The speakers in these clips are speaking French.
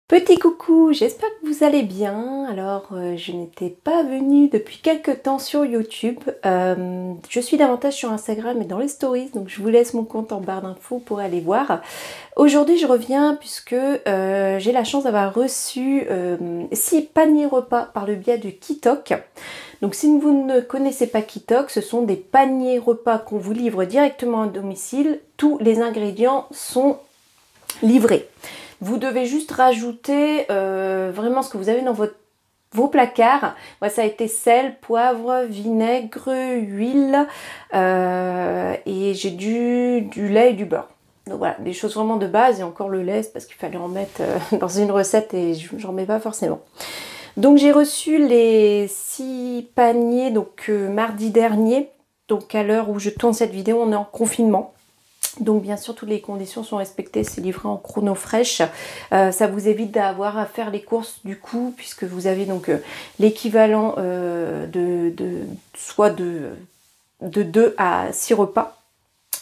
Petit coucou, j'espère que vous allez bien. Alors, je n'étais pas venue depuis quelques temps sur YouTube. Je suis davantage sur Instagram et dans les stories, donc je vous laisse mon compte en barre d'infos pour aller voir. Aujourd'hui, je reviens puisque j'ai la chance d'avoir reçu 6 paniers repas par le biais de Kitok. Donc, si vous ne connaissez pas Kitok, ce sont des paniers repas qu'on vous livre directement à domicile. Tous les ingrédients sont livrés. Vous devez juste rajouter vraiment ce que vous avez dans vos placards. Moi, ça a été sel, poivre, vinaigre, huile et j'ai du lait et du beurre. Donc voilà, des choses vraiment de base. Et encore le lait, c'est parce qu'il fallait en mettre dans une recette et j'en mets pas forcément. Donc j'ai reçu les 6 paniers donc mardi dernier. Donc à l'heure où je tourne cette vidéo, on est en confinement. Donc bien sûr toutes les conditions sont respectées, c'est livré en chrono fraîche. Ça vous évite d'avoir à faire les courses du coup, puisque vous avez donc l'équivalent soit de 2 à 6 repas.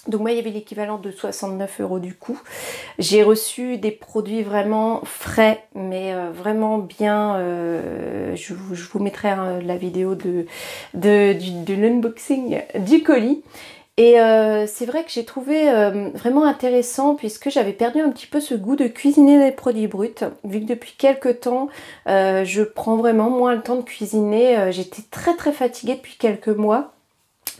Donc moi il y avait l'équivalent de 69 € du coup. J'ai reçu des produits vraiment frais, mais vraiment bien. Je vous mettrai la vidéo de l'unboxing du colis. Et c'est vrai que j'ai trouvé vraiment intéressant puisque j'avais perdu un petit peu ce goût de cuisiner des produits bruts. Vu que depuis quelques temps, je prends vraiment moins le temps de cuisiner. J'étais très fatiguée depuis quelques mois.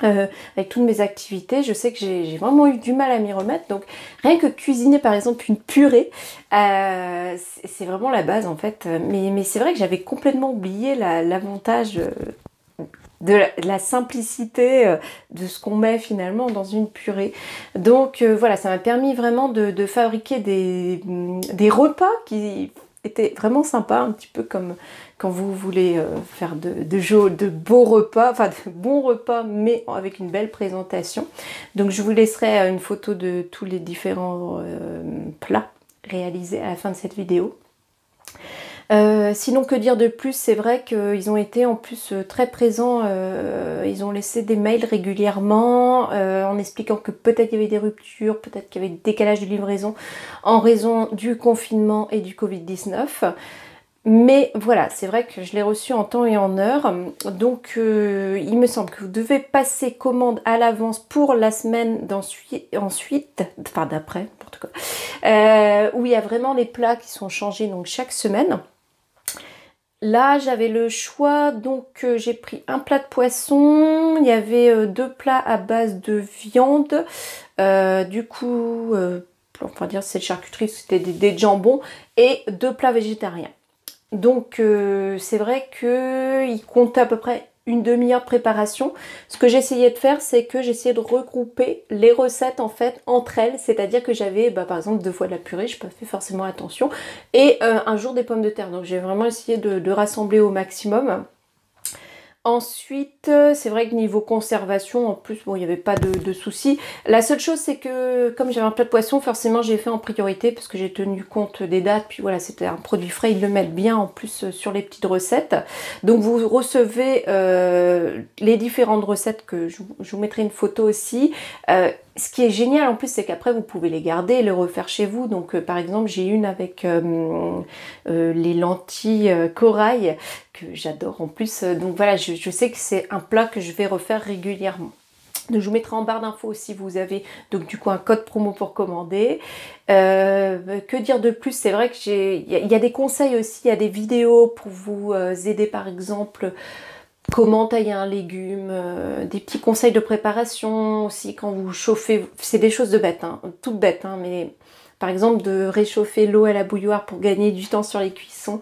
Avec toutes mes activités, je sais que j'ai vraiment eu du mal à m'y remettre. Donc rien que cuisiner par exemple une purée, c'est vraiment la base en fait. Mais c'est vrai que j'avais complètement oublié l'avantage de la simplicité de ce qu'on met finalement dans une purée. Donc voilà, ça m'a permis vraiment de fabriquer des repas qui étaient vraiment sympas, un petit peu comme quand vous voulez faire de beaux repas, enfin de bons repas, mais avec une belle présentation. Donc je vous laisserai une photo de tous les différents plats réalisés à la fin de cette vidéo. Sinon que dire de plus, c'est vrai qu'ils ont été en plus très présents, ils ont laissé des mails régulièrement en expliquant que peut-être il y avait des ruptures, peut-être qu'il y avait des décalages de livraison en raison du confinement et du Covid-19. Mais voilà, c'est vrai que je l'ai reçu en temps et en heure, donc il me semble que vous devez passer commande à l'avance pour la semaine enfin d'après, n'importe quoi, où il y a vraiment les plats qui sont changés donc chaque semaine. Là, j'avais le choix, donc j'ai pris un plat de poisson, il y avait 2 plats à base de viande, du coup, on va dire c'est charcuterie, c'était des jambons, et 2 plats végétariens. Donc c'est vrai qu'il compte à peu près une demi-heure de préparation. Ce que j'essayais de faire, c'est que j'essayais de regrouper les recettes en fait entre elles, c'est-à-dire que j'avais par exemple 2 fois de la purée, je n'ai pas fait forcément attention, et un jour des pommes de terre. Donc j'ai vraiment essayé de rassembler au maximum. Ensuite, c'est vrai que niveau conservation, en plus, bon, il n'y avait pas de soucis. La seule chose, c'est que comme j'avais un plat de poisson, forcément, j'ai fait en priorité parce que j'ai tenu compte des dates. Puis voilà, c'était un produit frais, ils le mettent bien en plus sur les petites recettes. Donc, vous recevez les différentes recettes que je vous mettrai une photo aussi. Ce qui est génial en plus, c'est qu'après, vous pouvez les garder et les refaire chez vous. Donc, par exemple, j'ai une avec les lentilles corail que j'adore en plus. Donc voilà, je sais que c'est un plat que je vais refaire régulièrement. Donc je vous mettrai en barre d'infos aussi, vous avez donc du coup un code promo pour commander. Que dire de plus? C'est vrai que il y a des conseils aussi, il y a des vidéos pour vous aider par exemple comment tailler un légume, des petits conseils de préparation aussi quand vous chauffez. C'est des choses de bêtes, hein, toutes bêtes, hein, mais par exemple de réchauffer l'eau à la bouilloire pour gagner du temps sur les cuissons.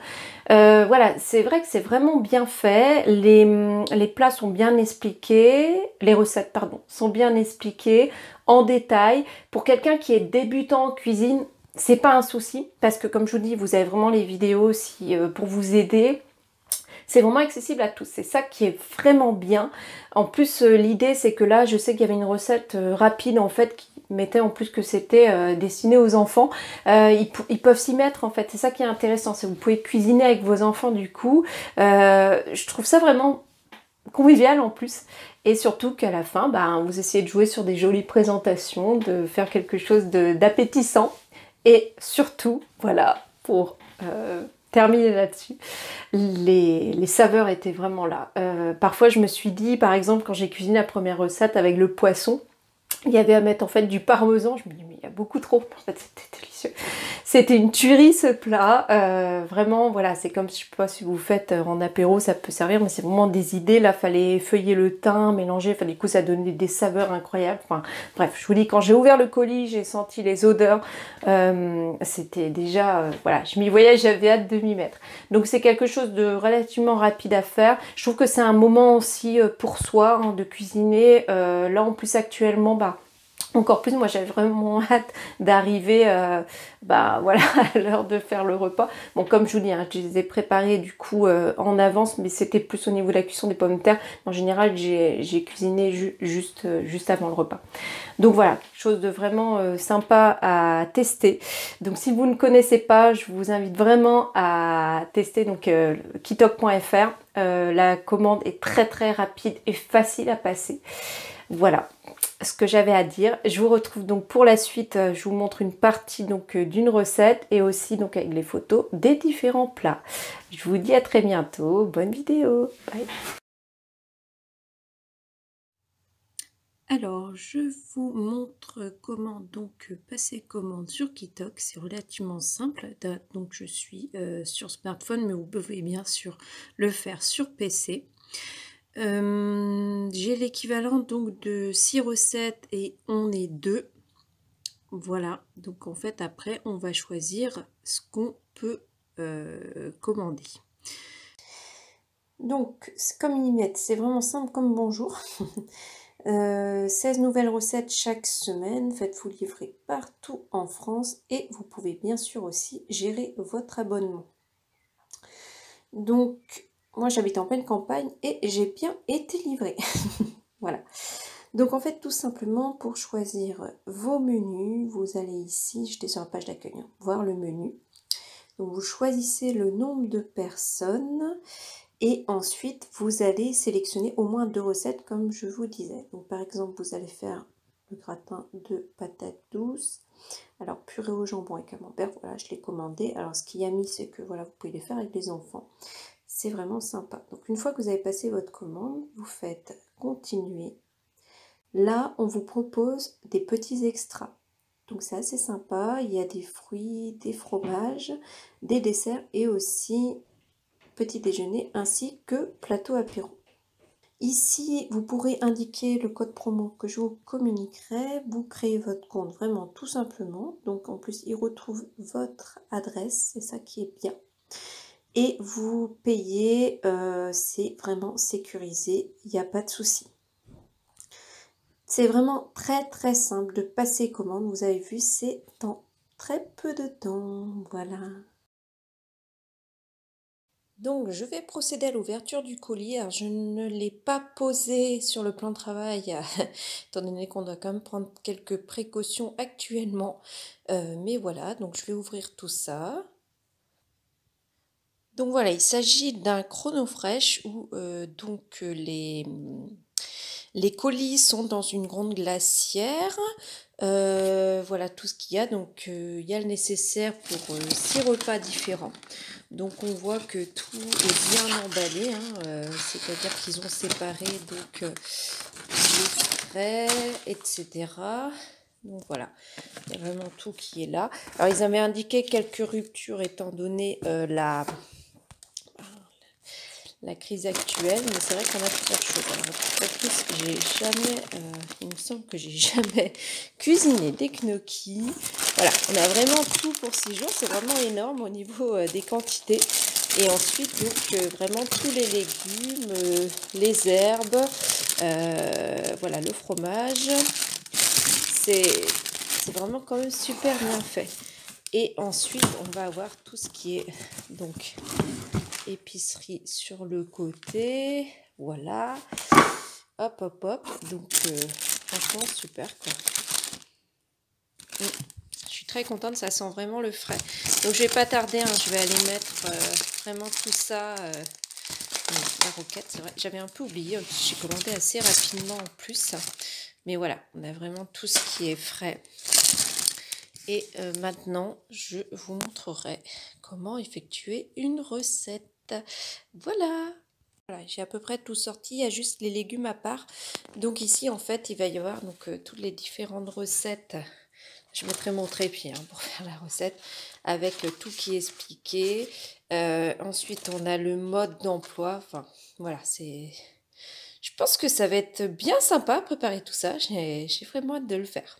Voilà, c'est vrai que c'est vraiment bien fait, les plats sont bien expliqués, les recettes pardon, sont bien expliquées en détail. Pour quelqu'un qui est débutant en cuisine, c'est pas un souci, parce que comme je vous dis, vous avez vraiment les vidéos aussi pour vous aider. C'est vraiment accessible à tous, c'est ça qui est vraiment bien. En plus, l'idée c'est que là, je sais qu'il y avait une recette rapide en fait qui mettait en plus que c'était destiné aux enfants. Ils peuvent s'y mettre en fait, c'est ça qui est intéressant, c'est que vous pouvez cuisiner avec vos enfants du coup. Je trouve ça vraiment convivial en plus. Et surtout qu'à la fin, bah, vous essayez de jouer sur des jolies présentations, de faire quelque chose d'appétissant. Et surtout, voilà, pour terminer là-dessus, les saveurs étaient vraiment là. Parfois, je me suis dit, par exemple, quand j'ai cuisiné la première recette avec le poisson, il y avait à mettre en fait du parmesan. Je me dis mais il y a beaucoup trop. En fait c'était délicieux. C'était une tuerie ce plat. Vraiment voilà, c'est comme, je sais pas si vous faites en apéro, ça peut servir, mais c'est vraiment des idées. Là fallait feuiller le thym, mélanger. Enfin du coup ça donnait des saveurs incroyables. Enfin bref, je vous dis, quand j'ai ouvert le colis, j'ai senti les odeurs. C'était déjà voilà, je m'y voyais, j'avais hâte de m'y mettre. Donc c'est quelque chose de relativement rapide à faire. Je trouve que c'est un moment aussi pour soi hein, de cuisiner. Là en plus actuellement, bah encore plus, moi j'avais vraiment hâte d'arriver voilà, à l'heure de faire le repas. Bon, comme je vous dis, hein, je les ai préparés du coup en avance, mais c'était plus au niveau de la cuisson des pommes de terre. En général, j'ai cuisiné juste avant le repas. Donc voilà, quelque chose de vraiment sympa à tester. Donc si vous ne connaissez pas, je vous invite vraiment à tester donc kitok.fr. La commande est très très rapide et facile à passer. Voilà ce que j'avais à dire. Je vous retrouve donc pour la suite. Je vous montre une partie donc d'une recette et aussi donc avec les photos des différents plats. Je vous dis à très bientôt. Bonne vidéo. Bye. Alors, je vous montre comment donc passer commande sur Kitok. C'est relativement simple. Donc, je suis sur smartphone, mais vous pouvez bien sûr le faire sur PC. J'ai l'équivalent donc de 6 recettes et on est 2. Voilà, donc en fait après on va choisir ce qu'on peut commander. Donc comme ils mettent, c'est vraiment simple comme bonjour. 16 nouvelles recettes chaque semaine, faites-vous livrer partout en France et vous pouvez bien sûr aussi gérer votre abonnement. Donc moi j'habite en pleine campagne et j'ai bien été livrée. Voilà. Donc en fait tout simplement pour choisir vos menus, vous allez ici, j'étais sur la page d'accueil, hein, voir le menu. Donc vous choisissez le nombre de personnes et ensuite vous allez sélectionner au moins 2 recettes comme je vous disais. Donc par exemple vous allez faire le gratin de patates douces. Alors purée au jambon et camembert, voilà je l'ai commandé. Alors ce qu'il y a mis c'est que voilà vous pouvez les faire avec les enfants. C'est vraiment sympa. Donc une fois que vous avez passé votre commande, vous faites continuer. Là, on vous propose des petits extras. Donc c'est assez sympa. Il y a des fruits, des fromages, des desserts et aussi petit déjeuner ainsi que plateau apéro. Ici, vous pourrez indiquer le code promo que je vous communiquerai. Vous créez votre compte vraiment tout simplement. Donc en plus, il retrouve votre adresse. C'est ça qui est bien. Et vous payez, c'est vraiment sécurisé. Il n'y a pas de souci. C'est vraiment très très simple de passer commande. Vous avez vu, c'est en très peu de temps. Voilà. Donc je vais procéder à l'ouverture du colis. Alors je ne l'ai pas posé sur le plan de travail, étant donné qu'on doit quand même prendre quelques précautions actuellement. Mais voilà, donc je vais ouvrir tout ça. Donc voilà, il s'agit d'un chronofresh où donc les colis sont dans une grande glacière. Voilà tout ce qu'il y a. Donc il y a le nécessaire pour 6 repas différents. Donc on voit que tout est bien emballé. Hein, c'est-à-dire qu'ils ont séparé donc les frais, etc. Donc voilà, il y a vraiment tout qui est là. Alors ils avaient indiqué quelques ruptures étant donné la crise actuelle, mais c'est vrai qu'on a plusieurs choses. Alors, en plus, j'ai jamais, il me semble que j'ai jamais cuisiné des gnocchis. Voilà, on a vraiment tout pour 6 jours. C'est vraiment énorme au niveau des quantités. Et ensuite, donc, vraiment tous les légumes, les herbes, voilà, le fromage. C'est vraiment quand même super bien fait. Et ensuite, on va avoir tout ce qui est donc épicerie sur le côté. Voilà. Hop, hop, hop. Donc, franchement, super quoi. Je suis très contente, ça sent vraiment le frais. Donc, je vais pas tarder, hein, je vais aller mettre vraiment tout ça la roquette, c'est vrai. J'avais un peu oublié, j'ai commandé assez rapidement en plus. Mais voilà, on a vraiment tout ce qui est frais. Et maintenant, je vous montrerai comment effectuer une recette. Voilà. Voilà, j'ai à peu près tout sorti, il y a juste les légumes à part. Donc ici, en fait, il va y avoir donc, toutes les différentes recettes. Je mettrai mon trépied pour faire la recette avec tout qui est expliqué. Ensuite, on a le mode d'emploi. Enfin, voilà, c'est... Je pense que ça va être bien sympa préparer tout ça. J'ai vraiment hâte de le faire.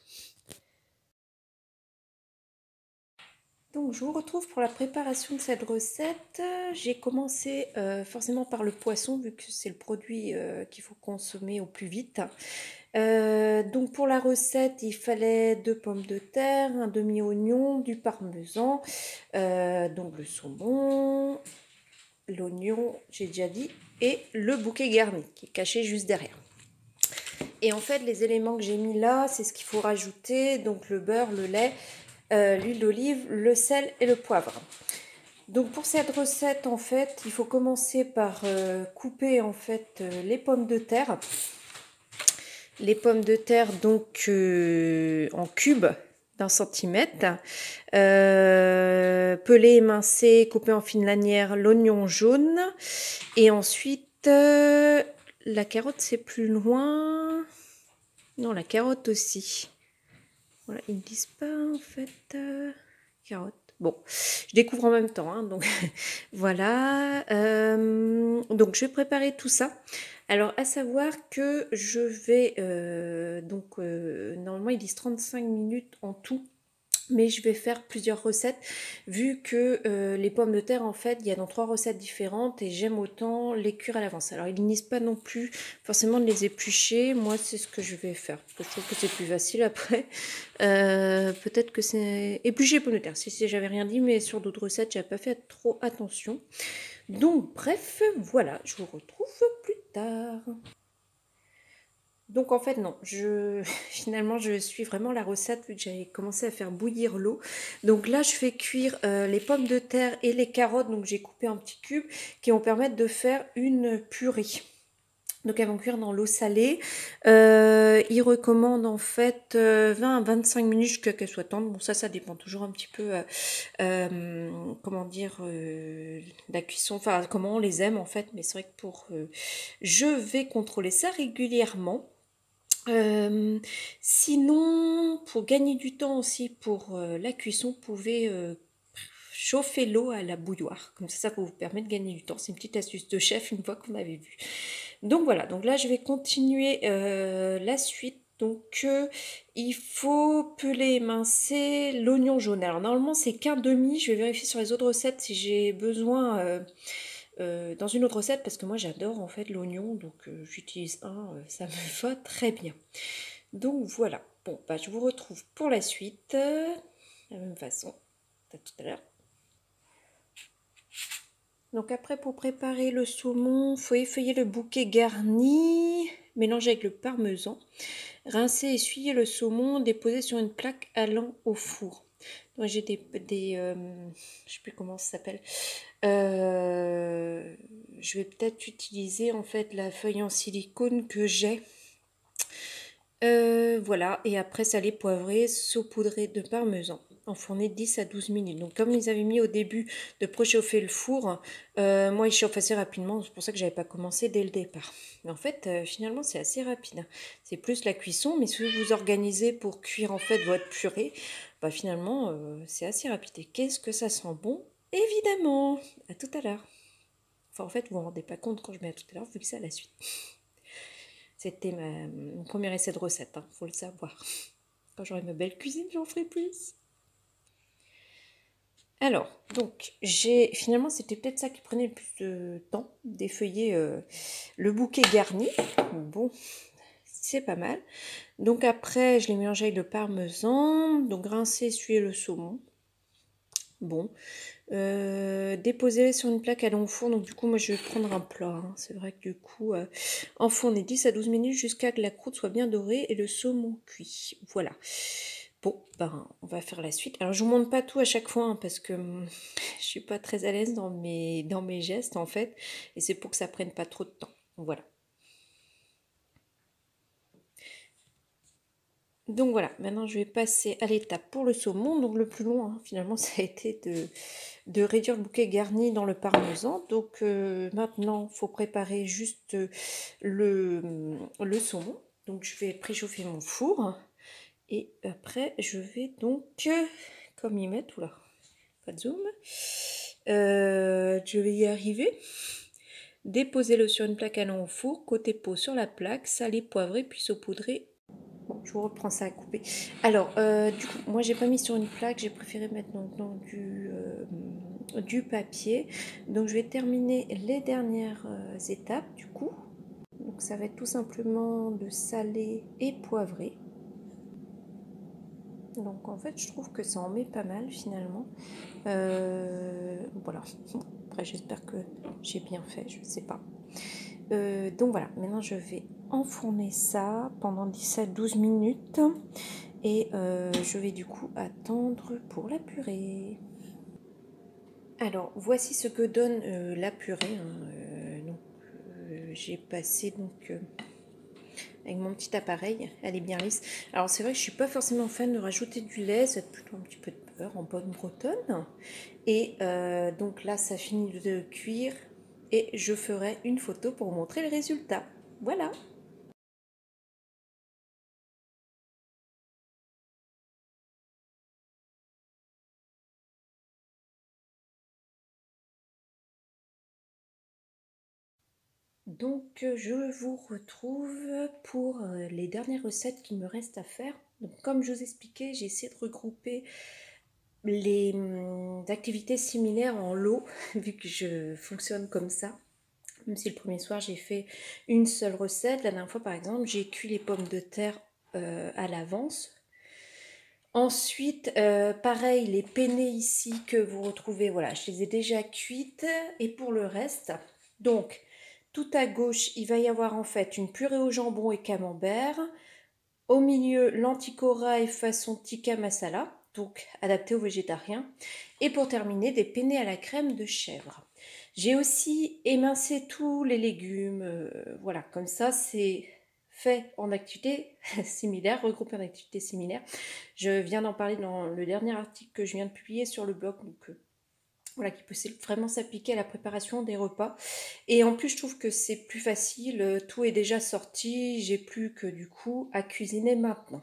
Donc, je vous retrouve pour la préparation de cette recette. J'ai commencé forcément par le poisson, vu que c'est le produit qu'il faut consommer au plus vite. Donc, pour la recette, il fallait 2 pommes de terre, un demi-oignon, du parmesan, donc le saumon, l'oignon, j'ai déjà dit, et le bouquet garni, qui est caché juste derrière. Et en fait, les éléments que j'ai mis là, c'est ce qu'il faut rajouter, donc le beurre, le lait, l'huile d'olive, le sel et le poivre. Donc pour cette recette, en fait, il faut commencer par couper en fait les pommes de terre. Les pommes de terre donc en cubes d'1 centimètre. Peler, émincer, couper en fines lanières l'oignon jaune. Et ensuite, la carotte c'est plus loin. Non, la carotte aussi. Voilà, ils ne disent pas en fait carotte. Bon, je découvre en même temps, hein, donc voilà. Donc je vais préparer tout ça. Alors à savoir que je vais normalement ils disent 35 minutes en tout. Mais je vais faire plusieurs recettes vu que les pommes de terre en fait il y a dans 3 recettes différentes et j'aime autant les cuire à l'avance. Alors ils ne disent pas non plus forcément de les éplucher, moi c'est ce que je vais faire parce que je trouve que c'est plus facile après. Peut-être que c'est éplucher les pommes de terre, si j'avais rien dit, mais sur d'autres recettes j'avais pas fait trop attention. Donc bref, voilà, je vous retrouve plus tard. Donc en fait non, finalement je suis vraiment la recette vu que j'avais commencé à faire bouillir l'eau. Donc là je fais cuire les pommes de terre et les carottes, donc j'ai coupé en petits cubes qui vont permettre de faire une purée. Donc elles vont cuire dans l'eau salée. Ils recommandent en fait 20 à 25 minutes jusqu'à qu'elles soient tendres. Bon ça dépend toujours un petit peu comment dire de la cuisson, enfin comment on les aime en fait. Mais c'est vrai que je vais contrôler ça régulièrement. Sinon, pour gagner du temps aussi pour la cuisson, vous pouvez chauffer l'eau à la bouilloire. Comme ça peut vous permettre de gagner du temps. C'est une petite astuce de chef une fois qu'on avait vu. Donc voilà, donc là je vais continuer la suite. Donc il faut peler, émincer l'oignon jaune. Alors normalement c'est qu'un demi. Je vais vérifier sur les autres recettes si j'ai besoin... dans une autre recette parce que moi j'adore en fait l'oignon donc j'utilise un, ça me va très bien. Donc voilà, bon bah je vous retrouve pour la suite de la même façon. À tout à l'heure. Donc après pour préparer le saumon, il faut effeuiller le bouquet garni, mélanger avec le parmesan, rincer, essuyer le saumon, déposer sur une plaque allant au four. Donc j'ai je sais plus comment ça s'appelle. Je vais peut-être utiliser en fait la feuille en silicone que j'ai. Voilà, et après salé, poivré, saupoudré de parmesan. Enfourner 10 à 12 minutes. Donc comme ils avaient mis au début de préchauffer le four, moi il chauffe assez rapidement, c'est pour ça que j'avais pas commencé dès le départ. Mais en fait, finalement c'est assez rapide. C'est plus la cuisson, mais si vous vous organisez pour cuire en fait votre purée, bah finalement c'est assez rapide. Et qu'est-ce que ça sent bon? Évidemment! À tout à l'heure. Enfin en fait vous vous rendez pas compte quand je mets à tout à l'heure, vu que c'est à la suite. C'était mon premier essai de recette, hein, faut le savoir. Quand j'aurai ma belle cuisine, j'en ferai plus. Alors, donc, finalement, c'était peut-être ça qui prenait le plus de temps, d'effeuiller le bouquet garni. Bon, c'est pas mal. Donc après, je l'ai mélangé avec le parmesan. Donc, rincer, essuyer le saumon. Bon. Déposer sur une plaque à long four. Donc du coup moi je vais prendre un plat, hein. C'est vrai que du coup enfourner 10 à 12 minutes jusqu'à que la croûte soit bien dorée et le saumon cuit. Voilà. Bon, ben, on va faire la suite. Alors, je vous montre pas tout à chaque fois hein, parce que je suis pas très à l'aise dans mes gestes en fait. Et c'est pour que ça prenne pas trop de temps. Voilà. Donc voilà, maintenant je vais passer à l'étape pour le saumon. Donc le plus long, hein, finalement, ça a été de réduire le bouquet garni dans le parmesan. Donc maintenant, il faut préparer juste le saumon. Donc je vais préchauffer mon four. Et après, je vais donc, comme y mettre, oula, pas de zoom, je vais y arriver. Déposez-le sur une plaque allant au four, côté peau sur la plaque, salé, poivré, puis saupoudré. Bon, je vous reprends ça à couper. Alors, du coup, moi j'ai pas mis sur une plaque, j'ai préféré mettre dans du papier. Donc je vais terminer les dernières étapes du coup. Donc ça va être tout simplement de saler et poivrer. Donc en fait je trouve que ça en met pas mal finalement. Voilà. Après j'espère que j'ai bien fait, je sais pas. Donc voilà, maintenant je vais enfourner ça pendant 10 à 12 minutes et je vais du coup attendre pour la purée. Alors voici ce que donne la purée. J'ai passé donc avec mon petit appareil, elle est bien lisse. Alors c'est vrai que je suis pas forcément fan de rajouter du lait, c'est plutôt un petit peu de beurre en bonne bretonne. Et donc là ça finit de cuire et je ferai une photo pour vous montrer le résultat. Voilà. Donc je vous retrouve pour les dernières recettes qu'il me reste à faire. Donc comme je vous expliquais, j'ai essayé de regrouper les activités similaires en lot, vu que je fonctionne comme ça. Même si le premier soir j'ai fait une seule recette, la dernière fois par exemple j'ai cuit les pommes de terre à l'avance. Ensuite, pareil, les penne ici que vous retrouvez, voilà, je les ai déjà cuites. Et pour le reste, donc, tout à gauche, il va y avoir en fait une purée au jambon et camembert. Au milieu, l'anticorail façon tikka masala, donc adapté aux végétariens. Et pour terminer, des penne à la crème de chèvre. J'ai aussi émincé tous les légumes, voilà, comme ça c'est fait en activités similaires, regroupé en activités similaires. Je viens d'en parler dans le dernier article que je viens de publier sur le blog, donc voilà, qui peut vraiment s'appliquer à la préparation des repas. Et en plus, je trouve que c'est plus facile, tout est déjà sorti, j'ai plus que du coup à cuisiner maintenant.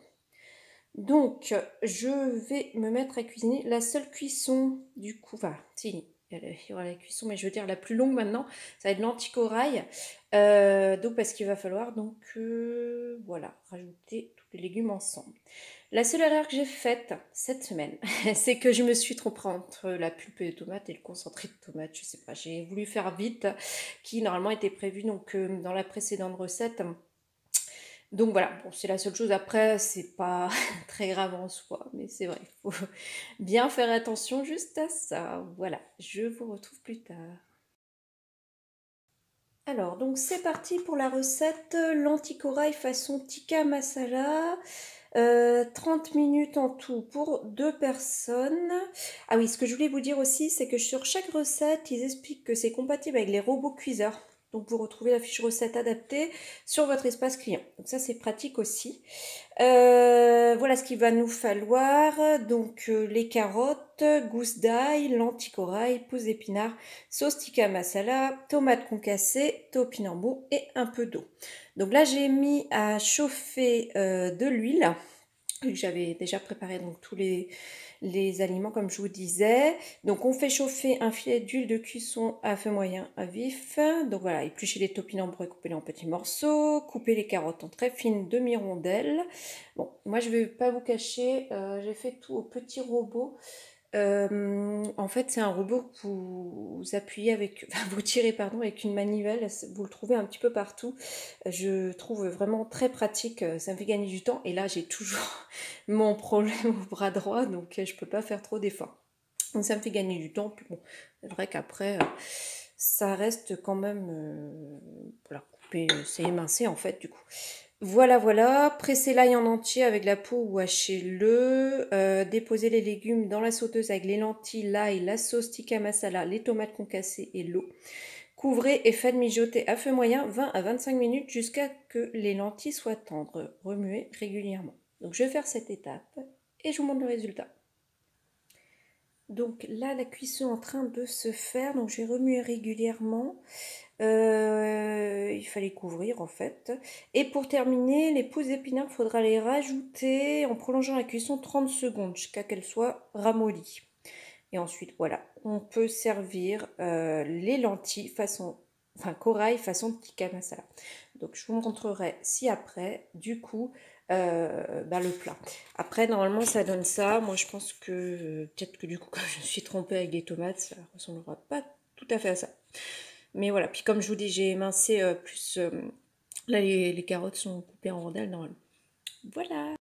Donc, je vais me mettre à cuisiner. La seule cuisson, du coup, enfin, si, il y aura la cuisson, mais je veux dire la plus longue maintenant, ça va être l'anticorail. Donc, parce qu'il va falloir, donc, voilà, rajouter tous les légumes ensemble. La seule erreur que j'ai faite cette semaine, c'est que je me suis trompée entre la pulpe de tomate et le concentré de tomate. Je sais pas, j'ai voulu faire vite, qui normalement était prévu donc dans la précédente recette. Donc voilà, bon, c'est la seule chose. Après, c'est pas très grave en soi, mais c'est vrai, il faut bien faire attention juste à ça. Voilà, je vous retrouve plus tard. Alors, donc c'est parti pour la recette lentilles façon tikka masala. 30 minutes en tout pour 2 personnes. Ah oui, ce que je voulais vous dire aussi, c'est que sur chaque recette, ils expliquent que c'est compatible avec les robots cuiseurs. Donc vous retrouvez la fiche recette adaptée sur votre espace client. Donc ça c'est pratique aussi. Voilà ce qu'il va nous falloir. Donc les carottes, gousses d'ail, lentilles corail, pousses d'épinards, sauce tikka masala, tomates concassées, topinambour et un peu d'eau. Donc là j'ai mis à chauffer de l'huile. J'avais déjà préparé donc tous les aliments comme je vous disais. Donc on fait chauffer un filet d'huile de cuisson à feu moyen à vif. Donc voilà, éplucher les topinambours et couper-les en petits morceaux. Couper les carottes en très fines demi-rondelles. Bon, moi je vais pas vous cacher, j'ai fait tout au petit robot. En fait, c'est un robot que vous appuyez avec, enfin, vous tirez pardon avec une manivelle. Vous le trouvez un petit peu partout. Je trouve vraiment très pratique. Ça me fait gagner du temps. Et là, j'ai toujours mon problème au bras droit, donc je peux pas faire trop d'efforts. Donc ça me fait gagner du temps. Puis bon, c'est vrai qu'après, ça reste quand même, voilà, coupé, c'est émincé en fait du coup. Voilà, voilà, pressez l'ail en entier avec la peau ou hachez-le. Déposez les légumes dans la sauteuse avec les lentilles, l'ail, la sauce tikka masala, les tomates concassées et l'eau. Couvrez et faites mijoter à feu moyen 20 à 25 minutes jusqu'à que les lentilles soient tendres. Remuez régulièrement. Donc je vais faire cette étape et je vous montre le résultat. Donc là, la cuisson est en train de se faire, donc je vais remuer régulièrement. Il fallait couvrir en fait. Et pour terminer, les pousses d'épinards, il faudra les rajouter en prolongeant la cuisson 30 secondes jusqu'à qu'elles soient ramollies. Et ensuite, voilà, on peut servir les lentilles corail façon tikka masala. Donc je vous montrerai ci-après, du coup, le plat. Après, normalement, ça donne ça. Moi, je pense que peut-être que du coup, quand je me suis trompée avec des tomates, ça ressemblera pas tout à fait à ça. Mais voilà, puis comme je vous dis, j'ai émincé plus... là, les carottes sont coupées en rondelles normalement. Voilà.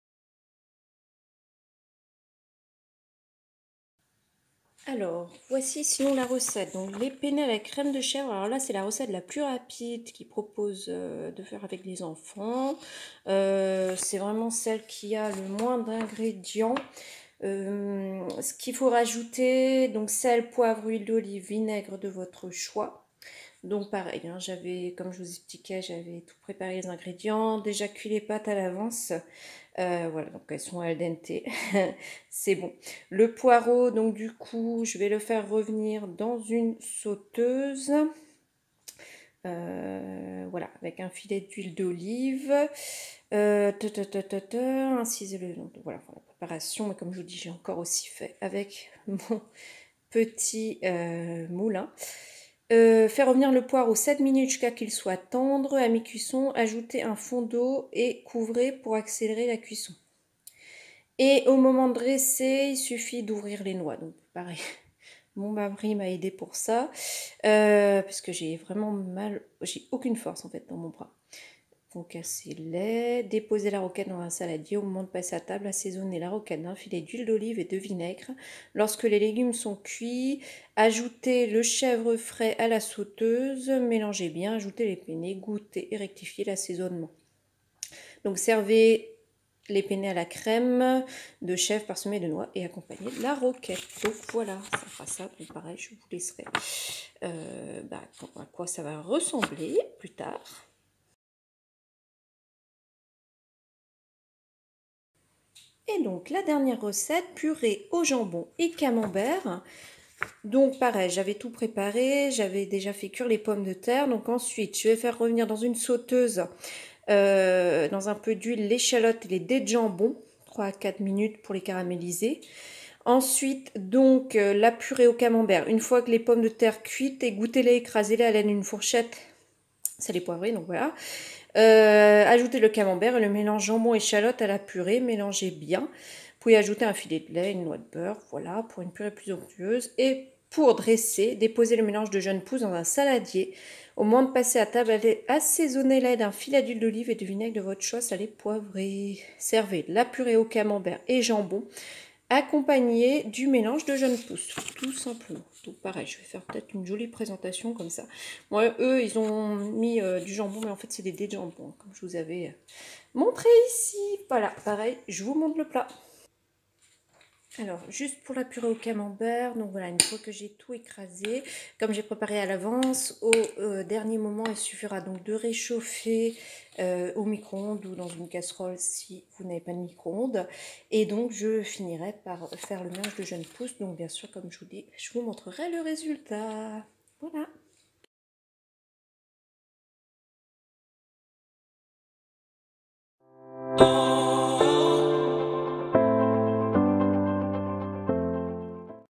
Alors, voici sinon la recette. Donc, les penne à la crème de chèvre. Alors là, c'est la recette la plus rapide qui propose de faire avec les enfants. C'est vraiment celle qui a le moins d'ingrédients. Ce qu'il faut rajouter, donc sel, poivre, huile d'olive, vinaigre de votre choix. Donc pareil, hein, comme je vous expliquais, j'avais tout préparé les ingrédients, déjà cuit les pâtes à l'avance. Voilà, donc elles sont al dente, c'est bon. Le poireau, donc du coup, je vais le faire revenir dans une sauteuse. Voilà, avec un filet d'huile d'olive. Inciser donc voilà, pour la préparation, mais comme je vous dis, j'ai encore aussi fait avec mon petit moulin. Faire revenir le poireau 7 minutes jusqu'à qu'il soit tendre. À mi-cuisson, ajouter un fond d'eau et couvrez pour accélérer la cuisson. Et au moment de dresser, il suffit d'ouvrir les noix. Donc pareil, mon mari m'a aidé pour ça. Parce que j'ai vraiment mal, j'ai aucune force en fait dans mon bras. Donc cassez-les, déposez la roquette dans un saladier. Au moment de passer à table, assaisonnez la roquette d'un filet d'huile d'olive et de vinaigre. Lorsque les légumes sont cuits, ajoutez le chèvre frais à la sauteuse, mélangez bien, ajoutez les penne, goûtez et rectifiez l'assaisonnement. Donc servez les penne à la crème de chèvre parsemée de noix et accompagnez de la roquette. Donc voilà, ça fera ça. Donc pareil, je vous laisserai à quoi ça va ressembler plus tard. Et donc la dernière recette, purée au jambon et camembert. Donc pareil, j'avais tout préparé, j'avais déjà fait cuire les pommes de terre. Donc ensuite, je vais faire revenir dans une sauteuse, dans un peu d'huile, l'échalote et les dés de jambon, 3 à 4 minutes pour les caraméliser. Ensuite, donc, la purée au camembert. Une fois que les pommes de terre cuites, égouttez-les, écrasez-les à l'aide d'une fourchette. Ça les poivrés, donc voilà. Ajoutez le camembert et le mélange jambon-échalote à la purée. Mélangez bien. Vous pouvez ajouter un filet de lait, une noix de beurre, voilà, pour une purée plus onctueuse. Et pour dresser, déposez le mélange de jeunes pousses dans un saladier. Au moment de passer à table, assaisonnez-les d'un filet d'huile d'olive et de vinaigre de votre choix, salé, poivré. Servez la purée au camembert et jambon, accompagné du mélange de jeunes pousses, tout simplement. Donc pareil, je vais faire peut-être une jolie présentation comme ça. Moi, eux, ils ont mis du jambon, mais en fait, c'est des dés de jambon, comme je vous avais montré ici. Voilà, pareil, je vous montre le plat. Alors, juste pour la purée au camembert, donc voilà, une fois que j'ai tout écrasé, comme j'ai préparé à l'avance, au dernier moment, il suffira donc de réchauffer au micro-ondes ou dans une casserole si vous n'avez pas de micro-ondes. Et donc, je finirai par faire le mélange de jeunes pousses. Donc, bien sûr, comme je vous dis, je vous montrerai le résultat. Voilà.